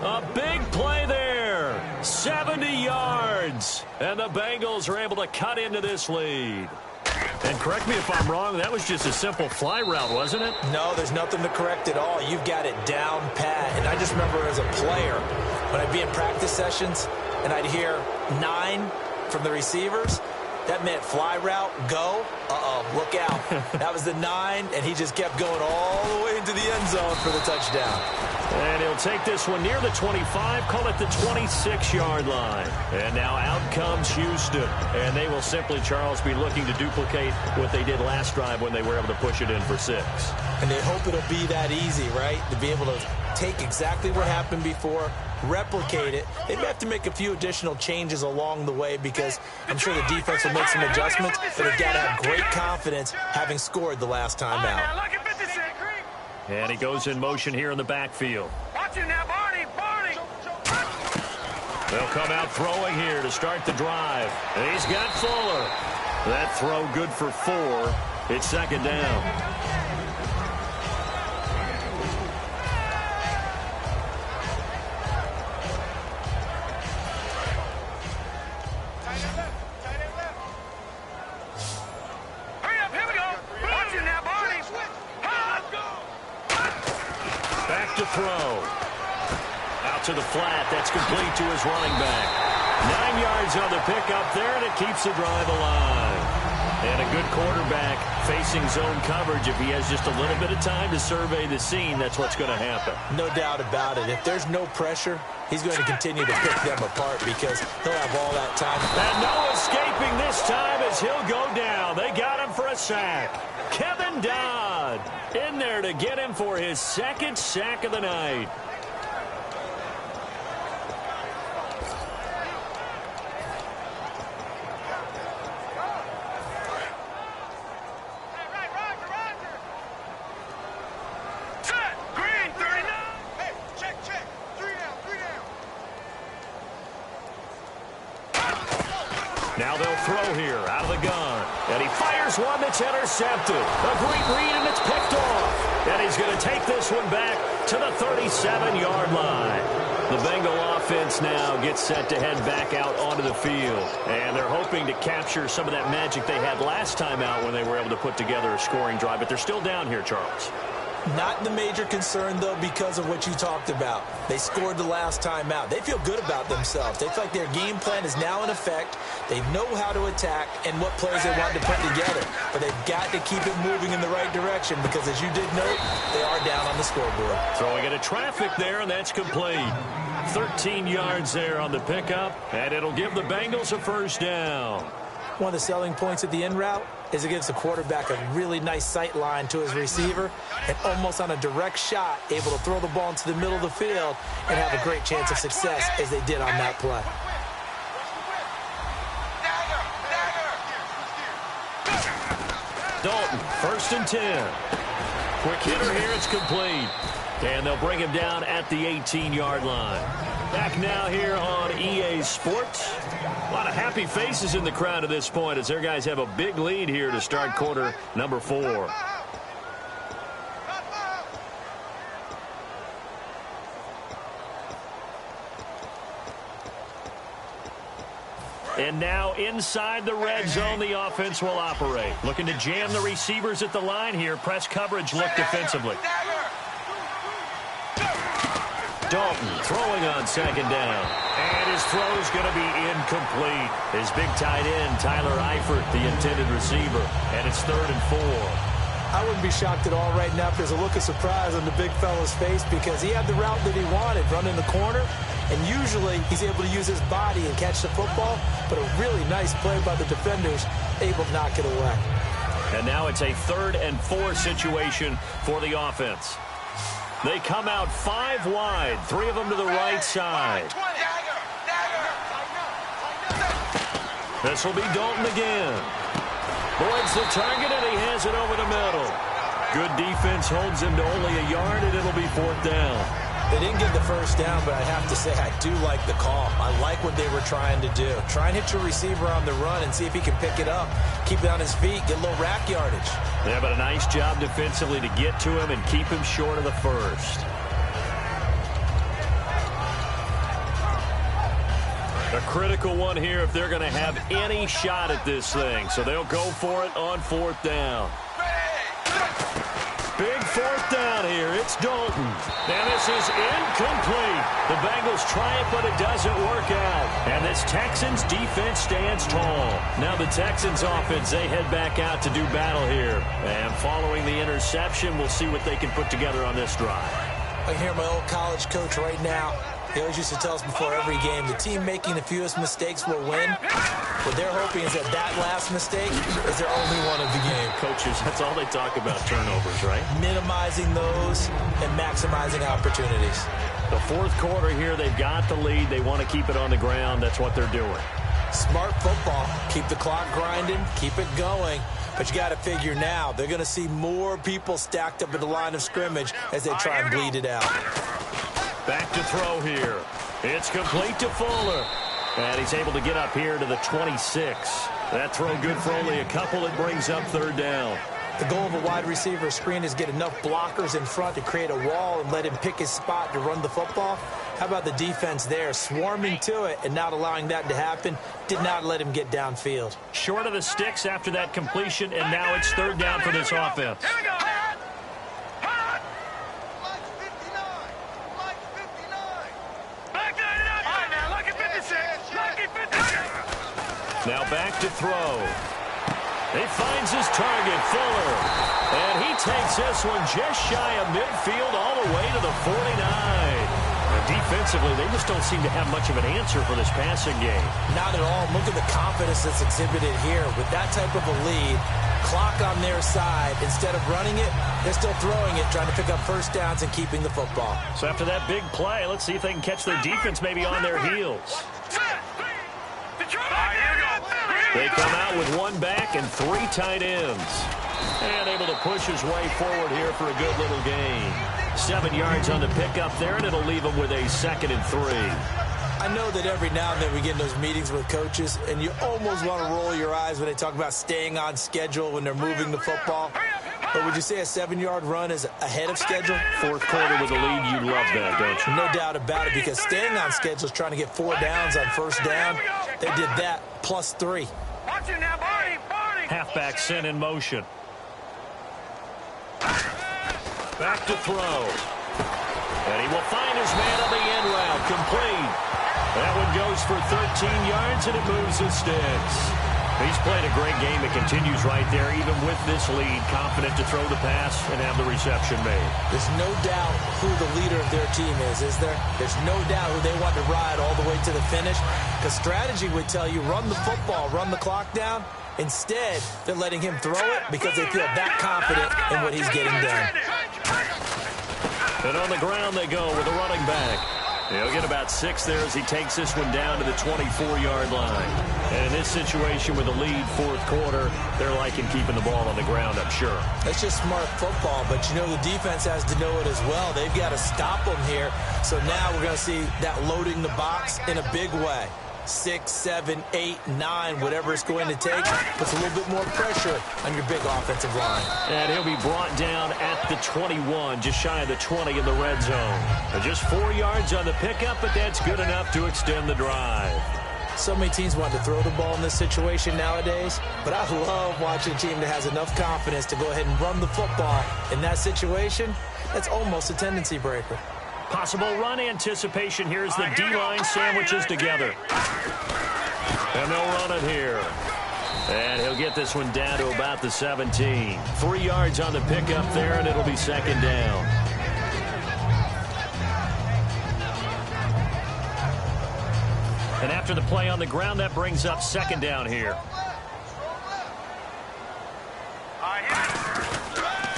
[SPEAKER 1] A big play there. 70 yards. And the Bengals are able to cut into this lead. And correct me if I'm wrong, that was just a simple fly route, wasn't it?
[SPEAKER 2] No, there's nothing to correct at all. You've got it down pat. And I just remember as a player, when I'd be in practice sessions and I'd hear 9 from the receivers, that meant fly route, go, look out. That was the 9, and he just kept going all the way into the end zone for the touchdown.
[SPEAKER 1] And he'll take this one near the 25, call it the 26-yard line. And now out comes Houston. And they will simply, Charles, be looking to duplicate what they did last drive when they were able to push it in for 6.
[SPEAKER 2] And they hope it'll be that easy, right? To be able to take exactly what happened before, replicate it. They may have to make a few additional changes along the way because I'm sure the defense will make some adjustments, but they've got to have great confidence having scored the last time out.
[SPEAKER 1] And he goes in motion here in the backfield.
[SPEAKER 3] Watch him now, Barney.
[SPEAKER 1] They'll come out throwing here to start the drive. And he's got Fuller. That throw good for 4. It's second down. Throw. Out to the flat. That's complete to his running back. 9 yards on the pickup there, and it keeps the drive alive. And a good quarterback facing zone coverage. If he has just a little bit of time to survey the scene, that's what's going to happen.
[SPEAKER 2] No doubt about it. If there's no pressure, he's going to continue to pick them apart because he'll have all that time.
[SPEAKER 1] And no escaping this time as he'll go down. They got him for a sack. Kevin Dodd in there to get him for his second sack of the night. Now they'll throw here out of the gun. And he fires one that's intercepted. A great read, and it's picked off. And he's going to take this one back to the 37-yard line. The Bengal offense now gets set to head back out onto the field. And they're hoping to capture some of that magic they had last time out when they were able to put together a scoring drive. But they're still down here, Charles.
[SPEAKER 2] Not the major concern, though, because of what you talked about. They scored the last time out. They feel good about themselves. They feel like their game plan is now in effect. They know how to attack and what plays they want to put together. But they've got to keep it moving in the right direction because, as you did note, they are down on the scoreboard.
[SPEAKER 1] Throwing into traffic there, and that's complete. 13 yards there on the pickup, and it'll give the Bengals a first down.
[SPEAKER 2] One of the selling points of the in route is it gives the quarterback a really nice sight line to his receiver and almost on a direct shot able to throw the ball into the middle of the field and have a great chance of success as they did on that play.
[SPEAKER 1] Dalton, 1st and 10. Quick hitter here, it's complete. And they'll bring him down at the 18-yard line. Back now here on EA Sports. A lot of happy faces in the crowd at this point as their guys have a big lead here to start quarter number 4. And now inside the red zone, the offense will operate. Looking to jam the receivers at the line here. Press coverage look defensively. Dalton throwing on second down. And his throw is going to be incomplete. His big tight end, Tyler Eifert, the intended receiver. And it's 3rd and 4.
[SPEAKER 2] I wouldn't be shocked at all right now if there's a look of surprise on the big fella's face because he had the route that he wanted, running the corner. And usually he's able to use his body and catch the football, but a really nice play by the defenders, able to knock it away.
[SPEAKER 1] And now it's a 3rd and 4 situation for the offense. They come out 5 wide, 3 of them to the right side. This will be Dalton again. Boyd's the target, and he has it over the middle. Good defense holds him to only a yard, and it'll be 4th down.
[SPEAKER 2] They didn't get the first down, but I have to say I do like the call. I like what they were trying to do. Try and hit your receiver on the run and see if he can pick it up. Keep it on his feet, get a little rack yardage.
[SPEAKER 1] Yeah, but a nice job defensively to get to him and keep him short of the first. A critical one here if they're going to have any shot at this thing. So they'll go for it on 4th down. Big 4th down here. It's Dalton. And this is incomplete. The Bengals try it, but it doesn't work out. And this Texans defense stands tall. Now the Texans offense, they head back out to do battle here. And following the interception, we'll see what they can put together on this drive.
[SPEAKER 2] I can hear my old college coach right now. He always used to tell us before every game, the team making the fewest mistakes will win. What they're hoping is that last mistake is their only one of the game.
[SPEAKER 1] Coaches, that's all they talk about, turnovers, right?
[SPEAKER 2] Minimizing those and maximizing opportunities.
[SPEAKER 1] The 4th quarter here, they've got the lead. They want to keep it on the ground. That's what they're doing.
[SPEAKER 2] Smart football. Keep the clock grinding. Keep it going. But you got to figure now, they're going to see more people stacked up at the line of scrimmage as they try and bleed it out.
[SPEAKER 1] Back to throw here. It's complete to Fuller. And he's able to get up here to the 26. That throw good for only a couple. It brings up 3rd down.
[SPEAKER 2] The goal of a wide receiver screen is get enough blockers in front to create a wall and let him pick his spot to run the football. How about the defense there, swarming to it and not allowing that to happen? Did not let him get downfield.
[SPEAKER 1] Short of the sticks after that completion, and now it's 3rd down for this offense.
[SPEAKER 3] Here we go.
[SPEAKER 1] Now back to throw. He finds his target, Fuller. And he takes this one just shy of midfield all the way to the 49. Defensively, they just don't seem to have much of an answer for this passing game.
[SPEAKER 2] Not at all. Look at the confidence that's exhibited here. With that type of a lead, clock on their side, instead of running it, they're still throwing it, trying to pick up first downs and keeping the football.
[SPEAKER 1] So after that big play, let's see if they can catch their defense maybe on their heels. They come out with 1 back and 3 tight ends. And able to push his way forward here for a good little gain. 7 yards on the pickup there, and it'll leave him with a 2nd and 3.
[SPEAKER 2] I know that every now and then we get in those meetings with coaches, and you almost want to roll your eyes when they talk about staying on schedule when they're moving the football. But would you say a 7-yard run is ahead of schedule?
[SPEAKER 1] 4th quarter with a lead, you love that, don't you?
[SPEAKER 2] No doubt about it, because staying on schedule is trying to get 4 downs on first down. They did that plus 3.
[SPEAKER 3] Watch it now, Barney.
[SPEAKER 1] Halfback sent in motion. Back to throw. And he will find his man on the end route. Complete. That one goes for 13 yards, and it moves the sticks. He's played a great game. It continues right there, even with this lead. Confident to throw the pass and have the reception made.
[SPEAKER 2] There's no doubt who the leader of their team is there? There's no doubt who they want to ride all the way to the finish. Because strategy would tell you, run the football, run the clock down. Instead, they're letting him throw it because they feel that confident in what he's getting done.
[SPEAKER 1] And on the ground they go with a running back. He'll get about 6 there as he takes this one down to the 24-yard line. And in this situation with the lead, 4th quarter, they're liking keeping the ball on the ground, I'm sure.
[SPEAKER 2] That's just smart football, but you know the defense has to know it as well. They've got to stop them here. So now we're going to see that loading the box in a big way. 6, 7, 8, 9, whatever it's going to take, puts a little bit more pressure on your big offensive line.
[SPEAKER 1] And he'll be brought down at the 21, just shy of the 20 in the red zone. Just 4 yards on the pickup, but that's good enough to extend the drive.
[SPEAKER 2] So many teams want to throw the ball in this situation nowadays, but I love watching a team that has enough confidence to go ahead and run the football. In that situation, that's almost a tendency breaker.
[SPEAKER 1] Possible run anticipation. Here's the D-line sandwiches together. And they'll run it here. And he'll get this one down to about the 17. 3 yards on the pickup there, and it'll be 2nd down. And after the play on the ground, that brings up second down here.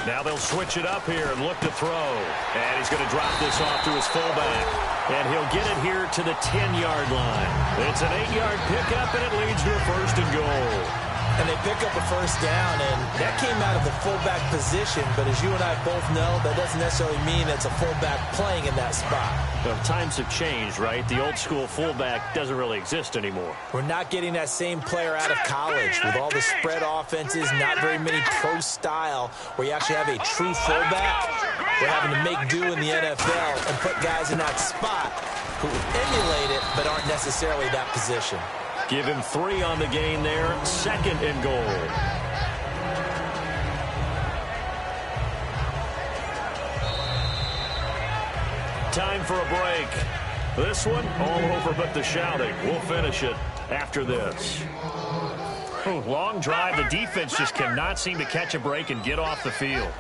[SPEAKER 1] Now they'll switch it up here and look to throw. And he's going to drop this off to his fullback. And he'll get it here to the 10-yard line. It's an 8-yard pickup, and it leads to a first and goal.
[SPEAKER 2] And they pick up a first down, and that came out of the fullback position. But as you and I both know, that doesn't necessarily mean it's a fullback playing in that spot.
[SPEAKER 1] Well, times have changed, right? The old-school fullback doesn't really exist anymore.
[SPEAKER 2] We're not getting that same player out of college with all the spread offenses, not very many pro style, where you actually have a true fullback. We're having to make do in the NFL and put guys in that spot who emulate it but aren't necessarily that position.
[SPEAKER 1] Give him 3 on the gain there. Second and goal. Time for a break. This one all over but the shouting. We'll finish it after this. Ooh, long drive. The defense just cannot seem to catch a break and get off the field.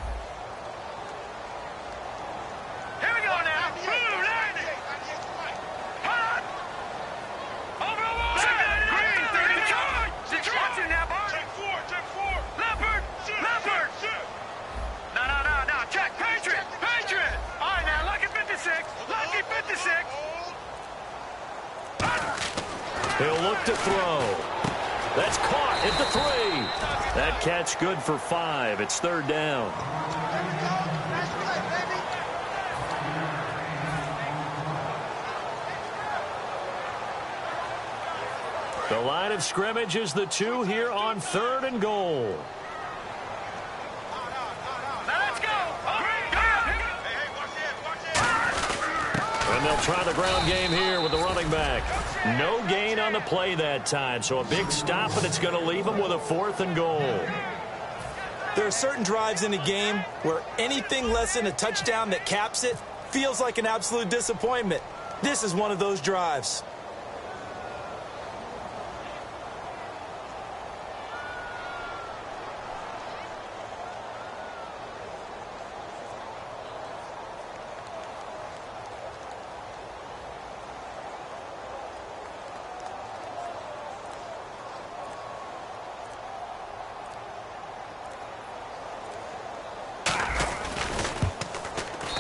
[SPEAKER 1] He'll look to throw. That's caught at the 3. That catch good for 5. It's third down. The line of scrimmage is the 2 here on third and goal. And they'll try the ground game here with the running back. No gain on the play that time, so a big stop, and it's going to leave them with a 4th and goal.
[SPEAKER 2] There are certain drives in a game where anything less than a touchdown that caps it feels like an absolute disappointment. This is one of those drives.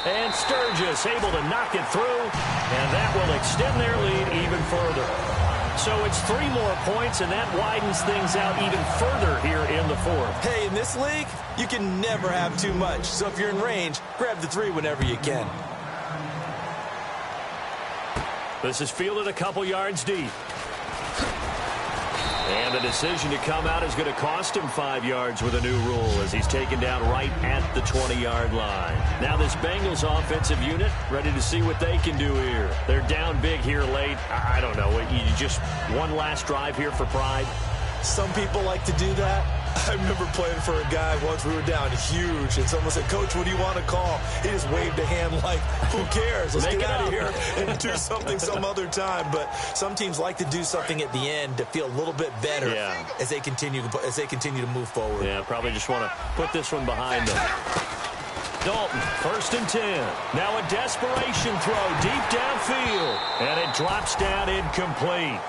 [SPEAKER 1] And Sturgis able to knock it through, and that will extend their lead even further. So it's 3 more points, and that widens things out even further here in the 4th.
[SPEAKER 2] Hey, in this league, you can never have too much. So if you're in range, grab the 3 whenever you can.
[SPEAKER 1] This is fielded a couple yards deep. And the decision to come out is going to cost him 5 yards with a new rule as he's taken down right at the 20-yard line. Now this Bengals offensive unit ready to see what they can do here. They're down big here late. I don't know. You just one last drive here for pride.
[SPEAKER 2] Some people like to do that. I remember playing for a guy once. We were down huge, and someone said, "Coach, what do you want to call?" He just waved a hand like, "Who cares? Let's get out of here and do something some other time." But some teams like to do something at the end to feel a little bit better as they continue to move forward.
[SPEAKER 1] Yeah, probably just want to put this one behind them. Dalton, 1st and 10. Now a desperation throw deep downfield, and it drops down incomplete.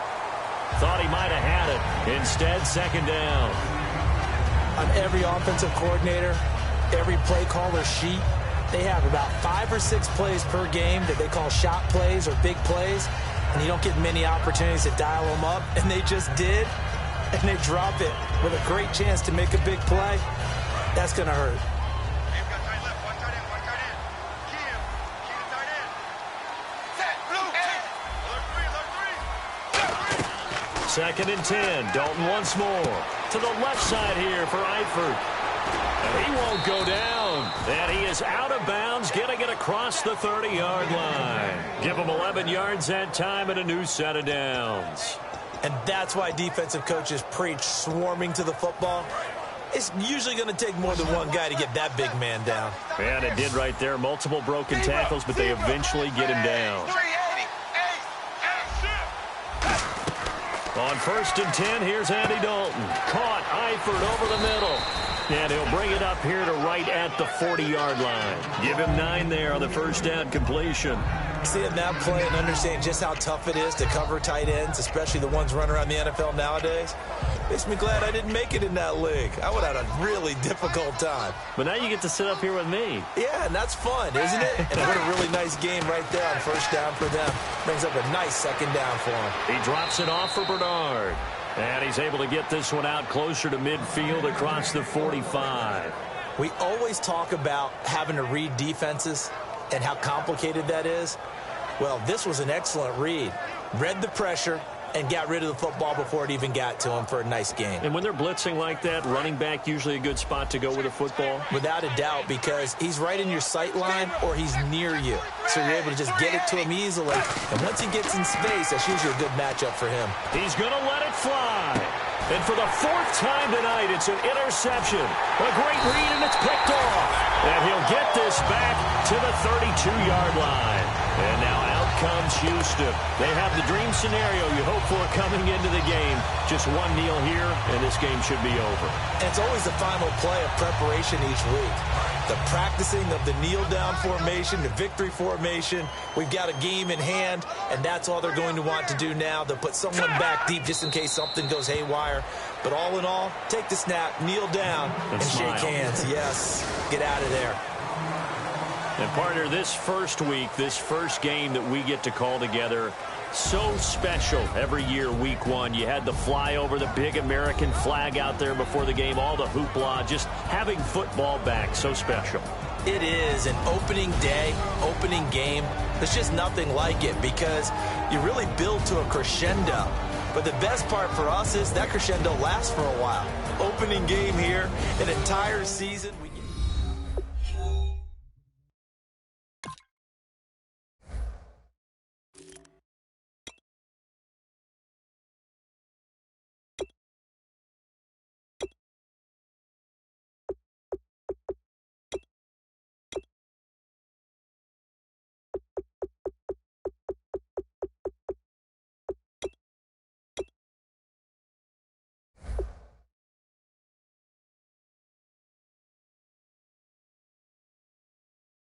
[SPEAKER 1] Thought he might have had it. Instead, second down.
[SPEAKER 2] On every offensive coordinator, every play caller sheet, they have about 5 or 6 plays per game that they call shot plays or big plays, and you don't get many opportunities to dial them up, and they just did, and they drop it with a great chance to make a big play. That's going to hurt.
[SPEAKER 1] Second and 10. Dalton once more. To the left side here for Eifert. And he won't go down. And he is out of bounds, getting it across the 30-yard line. Give him 11 yards that time and a new set of downs.
[SPEAKER 2] And that's why defensive coaches preach swarming to the football. It's usually going to take more than one guy to get that big man down.
[SPEAKER 1] And it did right there. Multiple broken tackles, but they eventually get him down. On 1st and 10, here's Andy Dalton. Caught Eifert over the middle. And he'll bring it up here to right at the 40-yard line. Give him 9 there on the first down completion.
[SPEAKER 2] Seeing that play and understanding just how tough it is to cover tight ends, especially the ones running around the NFL nowadays, makes me glad I didn't make it in that league. I would have had a really difficult time.
[SPEAKER 1] But now you get to sit up here with me.
[SPEAKER 2] Yeah, and that's fun, isn't it? And what a really nice game right there on first down for them. Brings up a nice second down for him.
[SPEAKER 1] He drops it off for Bernard. And he's able to get this one out closer to midfield across the 45.
[SPEAKER 2] We always talk about having to read defenses and how complicated that is. Well, this was an excellent read. Read the pressure and got rid of the football before it even got to him for a nice game.
[SPEAKER 1] And when they're blitzing like that, running back usually a good spot to go with a football?
[SPEAKER 2] Without a doubt, because he's right in your sight line or he's near you. So you're able to just get it to him easily. And once he gets in space, that's usually a good matchup for him.
[SPEAKER 1] He's going to let it fly. And for the fourth time tonight, it's an interception. A great read, and it's picked off. And he'll get this back to the 32-yard line. And now out comes Houston. They have the dream scenario you hope for coming into the game. Just one kneel here, and this game should be over.
[SPEAKER 2] And it's always the final play of preparation each week. The practicing of the kneel-down formation, the victory formation. We've got a game in hand, and that's all they're going to want to do now. They'll put someone back deep just in case something goes haywire. But all in all, take the snap, kneel down, and shake hands. Yes, get out of there.
[SPEAKER 1] And partner, this first week, this first game that we get to call together, so special every year, week one. You had the flyover, the big American flag out there before the game, all the hoopla, just having football back, so special.
[SPEAKER 2] It is an opening day, opening game. There's just nothing like it because you really build to a crescendo. But the best part for us is that crescendo lasts for a while. Opening game here, an entire season.